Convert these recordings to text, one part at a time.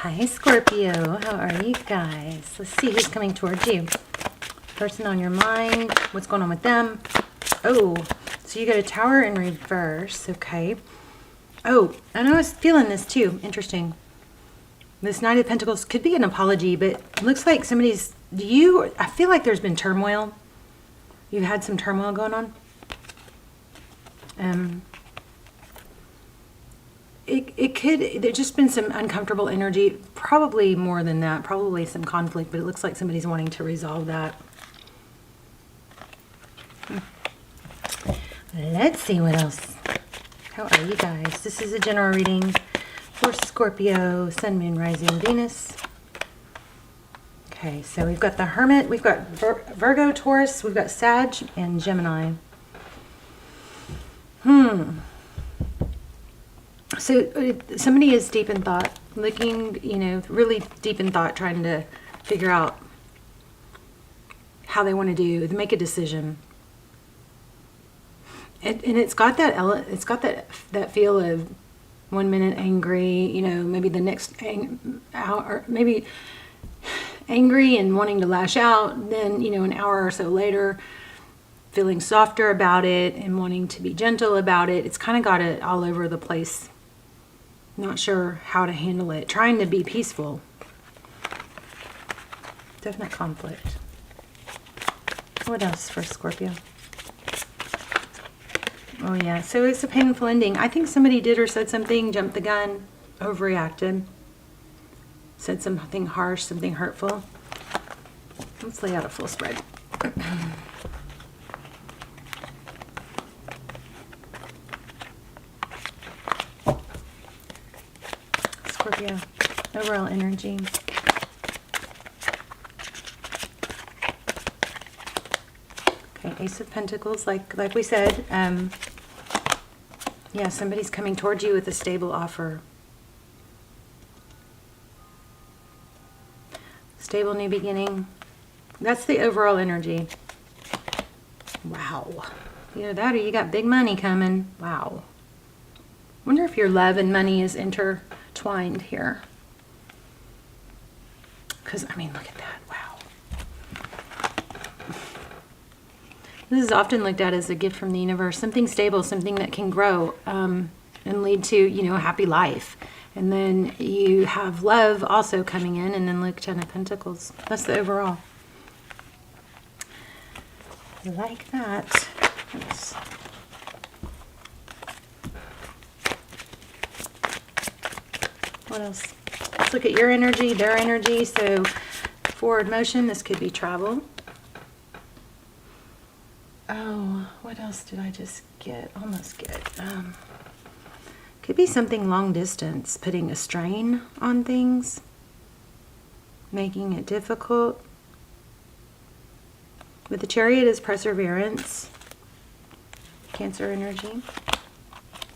Hi Scorpio, how are you guys? Let's see who's coming towards you. Person on your mind, what's going on with them? Oh, so you got a Tower in reverse, okay. Oh, and I was feeling this too, interesting. This Knight of Pentacles could be an apology, but it looks like somebody's, I feel like there's been turmoil. You've had some turmoil going on. There's just been some uncomfortable energy, probably more than that, probably some conflict, but it looks like somebody's wanting to resolve that. Let's see what else. How are you guys? This is a general reading for Scorpio, Sun, Moon, Rising, Venus. Okay, so we've got the Hermit, we've got Virgo, Taurus, we've got Sag, and Gemini. So somebody is deep in thought, looking, really deep in thought, trying to figure out how they want to make a decision. And it's got that feel of 1 minute angry, maybe the next hour, maybe angry and wanting to lash out, then, an hour or so later, feeling softer about it and wanting to be gentle about it. It's kind of got it all over the place. Not sure how to handle it. Trying to be peaceful. Definite conflict. What else for Scorpio? Oh yeah, so it's a painful ending. I think somebody did or said something, jumped the gun, overreacted. Said something harsh, something hurtful. Let's lay out a full spread. Scorpio, overall energy. Okay, Ace of Pentacles, like we said. Yeah, somebody's coming towards you with a stable offer. Stable new beginning. That's the overall energy. Wow. Either that or you got big money coming. Wow. Wonder if your love and money is intertwined here. Because, I mean, look at that. Wow. This is often looked at as a gift from the universe. Something stable, something that can grow and lead to, a happy life. And then you have love also coming in, and then look, Ten of Pentacles. That's the overall. Like that. Oops. What else? Let's look at your energy, their energy. So forward motion, this could be travel. Oh, what else did I just get? Almost get. Could be something long distance, putting a strain on things, making it difficult. With the Chariot is perseverance. Cancer energy.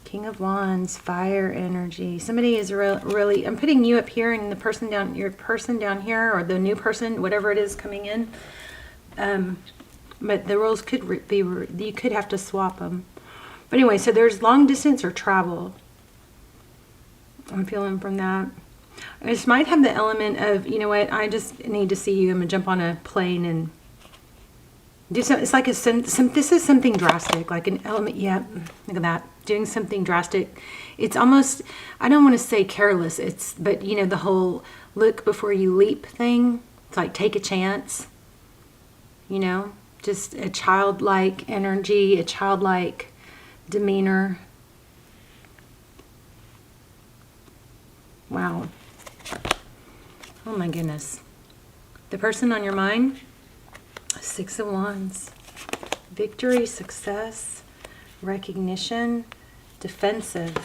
King of Wands, fire energy. Somebody is really, I'm putting you up here and the person down, your person down here, or the new person, whatever it is coming in. But the roles could be, you could have to swap them. But anyway, so there's long distance or travel. I'm feeling from that. This might have the element of, you know what, I just need to see you. I'm going to jump on a plane and do something. It's like this is something drastic, like an element. Yeah, look at that. Doing something drastic. It's almost, I don't want to say careless. But the whole look before you leap thing. It's like take a chance. Just a childlike energy, a childlike demeanor. Wow. Oh my goodness. The person on your mind, Six of Wands. Victory, success, recognition, defensive.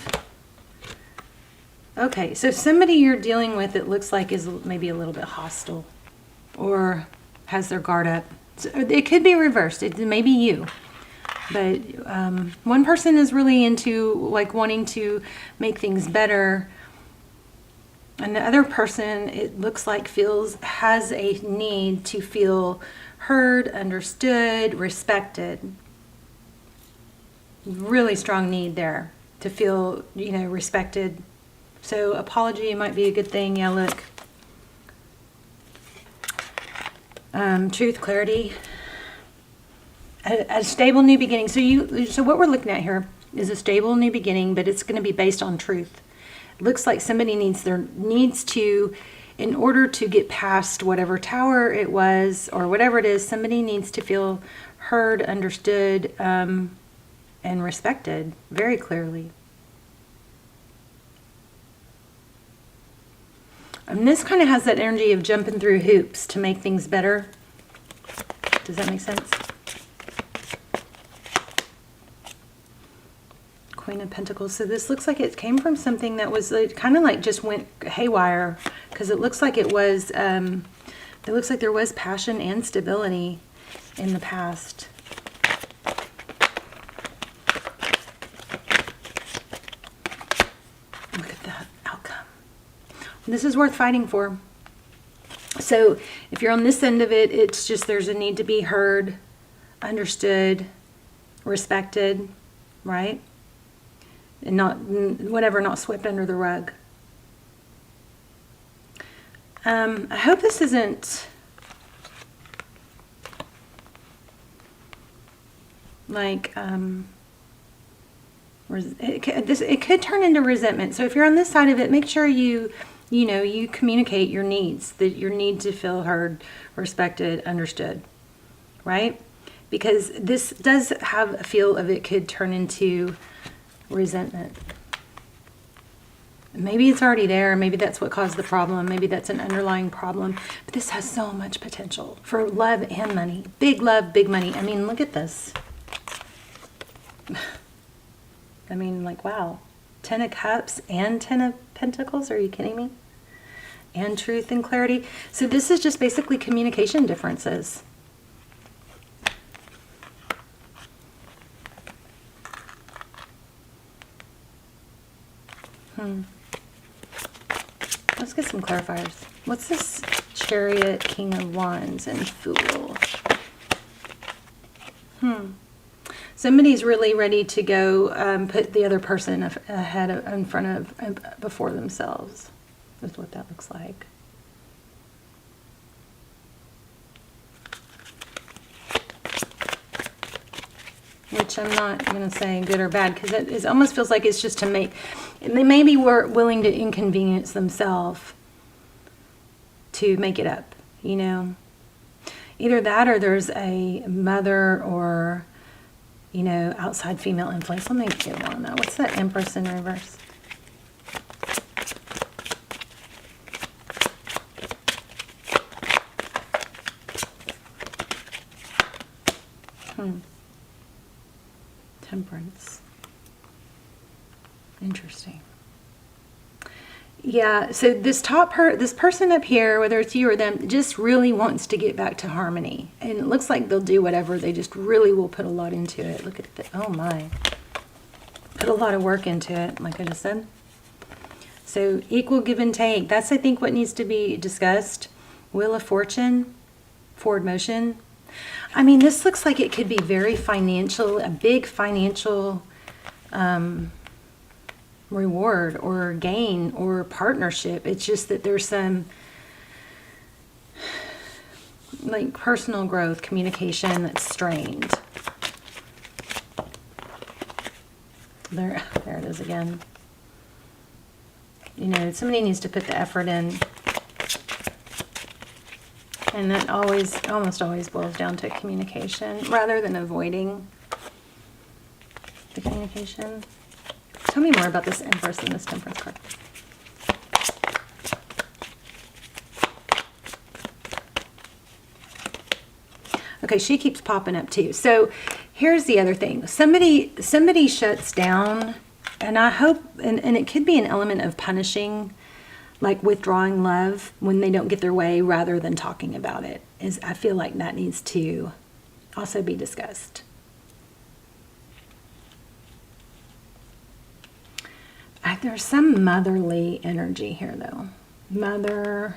Okay, so somebody you're dealing with, it looks like is maybe a little bit hostile or has their guard up. So it could be reversed. It may be you. But one person is really into like wanting to make things better. And the other person, it looks like has a need to feel heard, understood, respected. Really strong need there to feel, respected, So apology might be a good thing. Yeah, look. Truth, clarity, a stable new beginning. So what we're looking at here is a stable new beginning, but it's going to be based on truth. It looks like somebody needs to, in order to get past whatever tower it was or whatever it is, somebody needs to feel heard, understood, and respected very clearly. And this kind of has that energy of jumping through hoops to make things better. Does that make sense? Queen of Pentacles. So this looks like it came from something that was kind of like just went haywire, because it looks like it was, it looks like there was passion and stability in the past. Look at that outcome. This is worth fighting for. So if you're on this end of it, it's just there's a need to be heard, understood, respected, right? And not, whatever, not swept under the rug. I hope this isn't like, it could turn into resentment. So if you're on this side of it, make sure you communicate your needs, that your need to feel heard, respected, understood, right? Because this does have a feel of it could turn into resentment. Maybe it's already there. Maybe that's what caused the problem. Maybe that's an underlying problem. But this has so much potential for love and money. Big love, big money. I mean, look at this. I mean, like, wow. 10 of Cups and 10 of Pentacles. Are you kidding me? And truth and clarity. So this is just basically communication differences. Let's get some clarifiers. What's this? Chariot, King of Wands, and Fool. Somebody's really ready to go put the other person ahead of, in front of, before themselves. That's what that looks like. Which I'm not going to say good or bad, because it almost feels like it's just to make, they maybe were willing to inconvenience themselves to make it up, you know. Either that or there's a mother or, you know, outside female influence. Let me get one on that. What's that Empress in reverse? Temperance. Interesting. Yeah, so this this person up here, whether it's you or them, just really wants to get back to harmony. And it looks like they'll do whatever. They just really will put a lot into it. Look at the, oh my. Put a lot of work into it, like I just said. So equal give and take. That's, I think, what needs to be discussed. Wheel of Fortune, forward motion. I mean, this looks like it could be very financial, a big financial reward or gain or partnership. It's just that there's some like personal growth, communication that's strained. There it is again. You know, somebody needs to put the effort in. And that almost always boils down to communication rather than avoiding the communication. Tell me more about this Empress and this Temperance card. Okay, she keeps popping up too. So here's the other thing. Somebody shuts down, and I hope, and it could be an element of punishing, like withdrawing love when they don't get their way rather than talking about it. I feel like that needs to also be discussed. There's some motherly energy here though. Mother.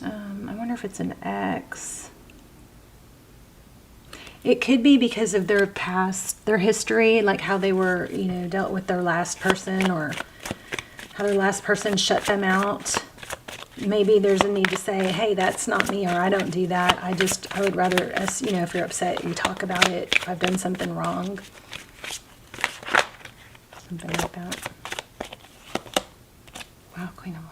I wonder if it's an ex. It could be because of their past, their history, like how they were, you know, dealt with their last person, or how the last person shut them out. Maybe there's a need to say, hey, that's not me, or I don't do that. I would rather, you know, if you're upset, you talk about it. If I've done something wrong. Something like that. Wow, Queen of Wands.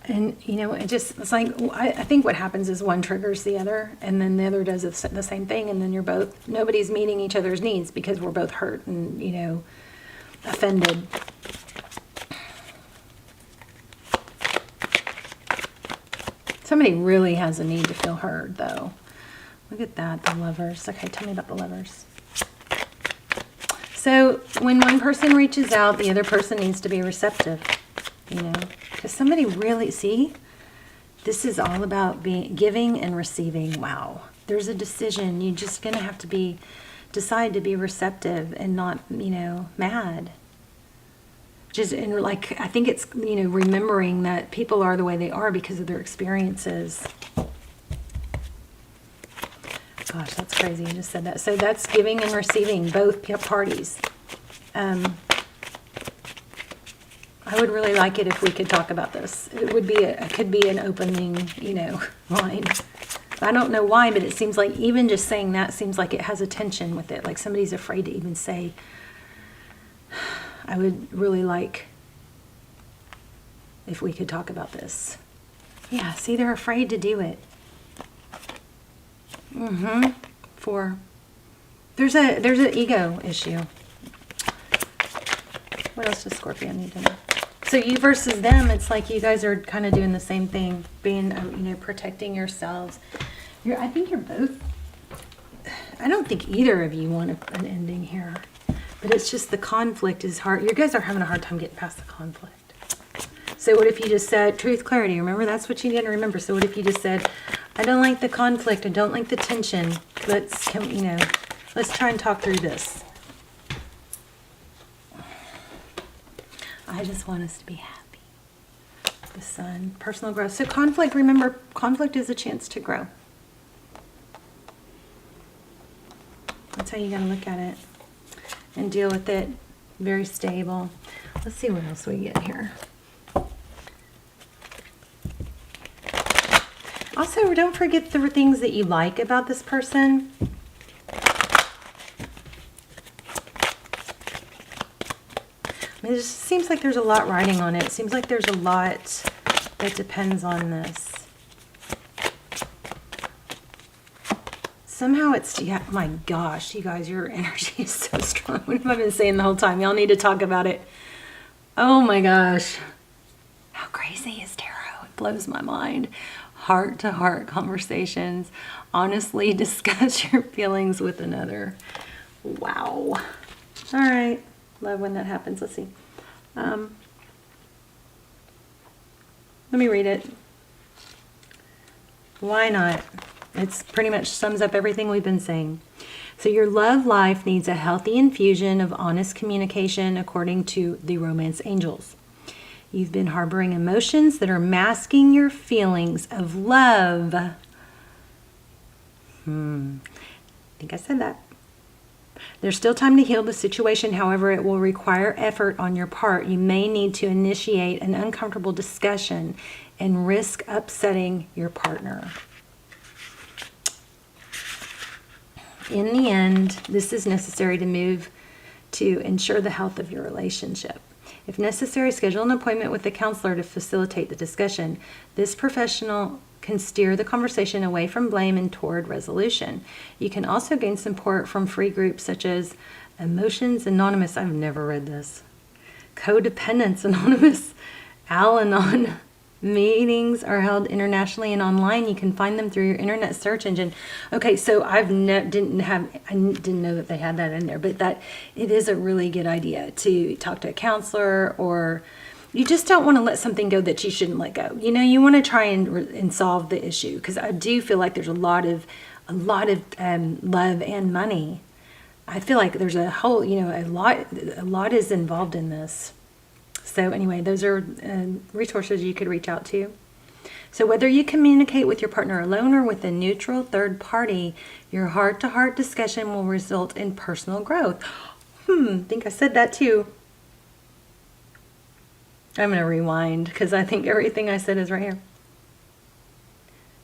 And, you know, it's like, I think what happens is one triggers the other, and then the other does the same thing, and then nobody's meeting each other's needs because we're both hurt and, you know, offended. Somebody really has a need to feel heard, though. Look at that, the Lovers. Okay, tell me about the Lovers. So when one person reaches out, the other person needs to be receptive, you know, because somebody really, see, this is all about giving and receiving. Wow. There's a decision. You're just going to have to decide to be receptive and not, you know, mad. And like, I think it's, you know, remembering that people are the way they are because of their experiences. Gosh, that's crazy. I just said that. So that's giving and receiving, both parties. I would really like it if we could talk about this. It would be it could be an opening, you know, line. I don't know why, but it seems like even just saying that seems like it has a tension with it. Like somebody's afraid to even say, I would really like if we could talk about this. Yeah, see, they're afraid to do it. There's an ego issue. What else does Scorpio need to know? So you versus them, it's like you guys are kind of doing the same thing, being, you know, protecting yourselves. I think you're both. I don't think either of you want an ending here, but it's just the conflict is hard. You guys are having a hard time getting past the conflict. So what if you just said truth, clarity? Remember, that's what you need to remember. So what if you just said, I don't like the conflict. I don't like the tension. Let's try and talk through this. I just want us to be happy. The Sun, personal growth. So conflict, remember, conflict is a chance to grow. That's how you got to look at it and deal with it. Very stable. Let's see what else we get here. Also, don't forget the things that you like about this person. It just seems like there's a lot riding on it. It seems like there's a lot that depends on this. Somehow it's, yeah, my gosh, you guys, your energy is so strong. What have I been saying the whole time? Y'all need to talk about it. Oh my gosh. How crazy is tarot? It blows my mind. Heart-to-heart conversations. Honestly discuss your feelings with another. Wow. All right. Love when that happens. Let's see. Let me read it. Why not? It's pretty much sums up everything we've been saying. So your love life needs a healthy infusion of honest communication according to the romance angels. You've been harboring emotions that are masking your feelings of love. I think I said that. There's still time to heal the situation. However, it will require effort on your part. You may need to initiate an uncomfortable discussion and risk upsetting your partner. In the end, this is necessary to move to ensure the health of your relationship. If necessary, schedule an appointment with a counselor to facilitate the discussion. This professional can steer the conversation away from blame and toward resolution. You can also gain support from free groups such as Emotions Anonymous. I've never read this. Codependence Anonymous. Al-Anon. Meetings are held internationally and online. You can find them through your internet search engine. Okay, so I didn't know that they had that in there, but that it is a really good idea to talk to a counselor, or you just don't want to let something go that you shouldn't let go. You know, you want to try and solve the issue, because I do feel like there's a lot of love and money. I feel like there's a whole, you know, a lot is involved in this. So anyway, those are resources you could reach out to. So whether you communicate with your partner alone or with a neutral third party, your heart-to-heart discussion will result in personal growth. I think I said that too. I'm going to rewind because I think everything I said is right here.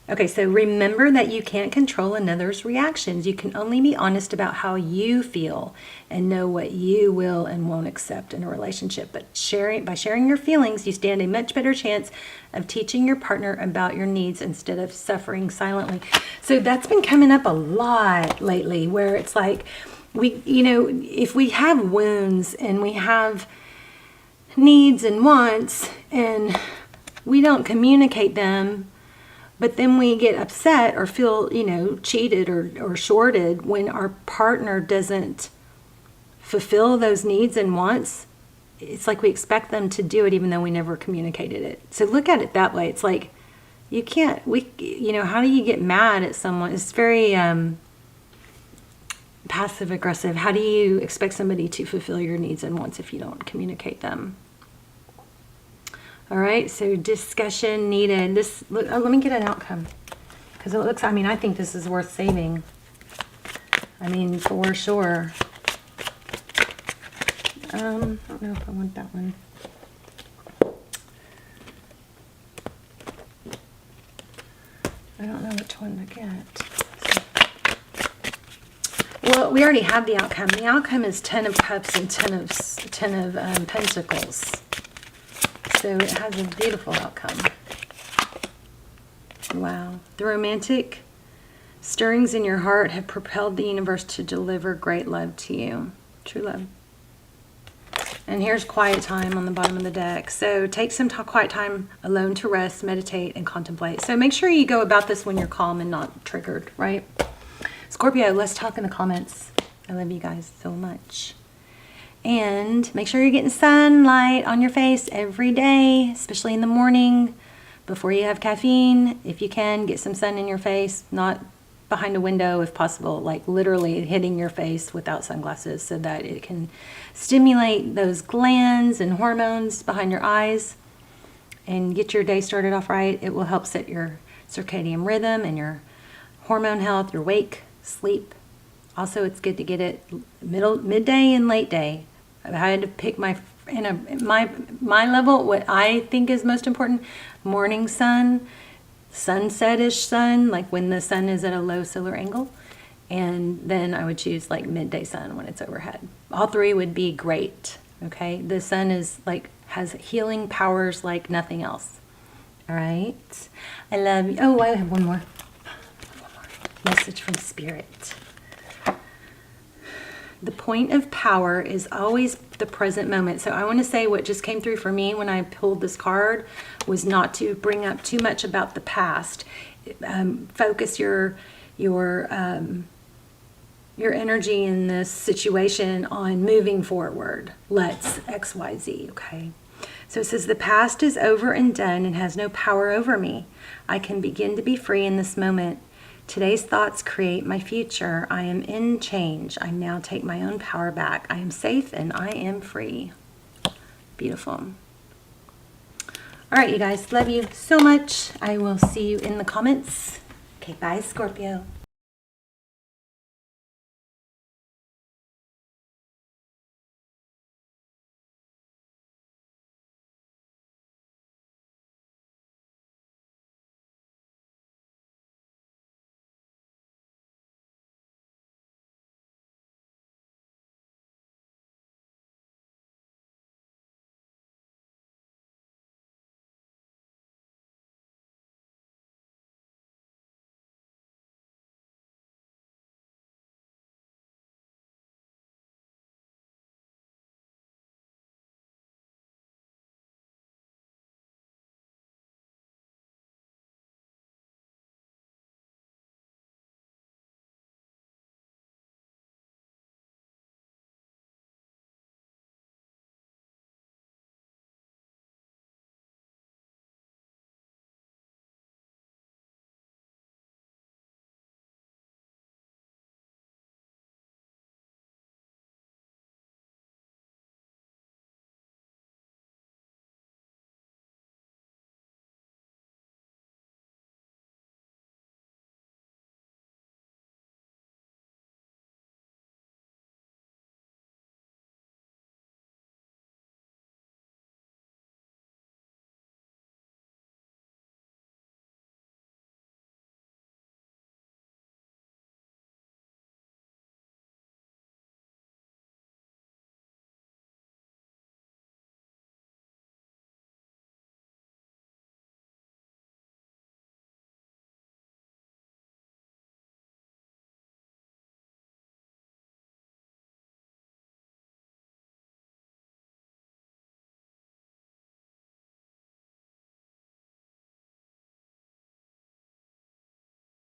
Okay, so remember that you can't control another's reactions. You can only be honest about how you feel and know what you will and won't accept in a relationship. But by sharing your feelings, you stand a much better chance of teaching your partner about your needs instead of suffering silently. So that's been coming up a lot lately, where it's like if we have wounds and we have needs and wants and we don't communicate them, but then we get upset or feel, cheated or shorted when our partner doesn't fulfill those needs and wants. It's like we expect them to do it even though we never communicated it. So look at it that way. It's like how do you get mad at someone? It's very passive aggressive. How do you expect somebody to fulfill your needs and wants if you don't communicate them? All right, so discussion needed. Let me get an outcome, because I think this is worth saving. For sure. I don't know if I want that one. I don't know which one to get. Well, we already have the outcome. The outcome is 10 of Cups and 10 of Pentacles. So it has a beautiful outcome. Wow. The romantic stirrings in your heart have propelled the universe to deliver great love to you. True love. And here's quiet time on the bottom of the deck. So take some quiet time alone to rest, meditate, and contemplate. So make sure you go about this when you're calm and not triggered, right? Scorpio, let's talk in the comments. I love you guys so much. And make sure you're getting sunlight on your face every day, especially in the morning before you have caffeine. If you can, get some sun in your face, not behind a window if possible, like literally hitting your face without sunglasses so that it can stimulate those glands and hormones behind your eyes and get your day started off right. It will help set your circadian rhythm and your hormone health, your wake, sleep. Also, it's good to get it midday and late day. I had to pick my level, what I think is most important: morning sun, sunset-ish sun, like when the sun is at a low solar angle, and then I would choose like midday sun when it's overhead. All three would be great. Okay, the sun has healing powers like nothing else. All right, I love you. Oh, I have one more message from Spirit. The point of power is always the present moment. So I want to say what just came through for me when I pulled this card was not to bring up too much about the past. Focus your energy in this situation on moving forward. Let's XYZ, okay? So it says, the past is over and done and has no power over me. I can begin to be free in this moment. Today's thoughts create my future. I am in change. I now take my own power back. I am safe and I am free. Beautiful. All right, you guys. Love you so much. I will see you in the comments. Okay, bye, Scorpio.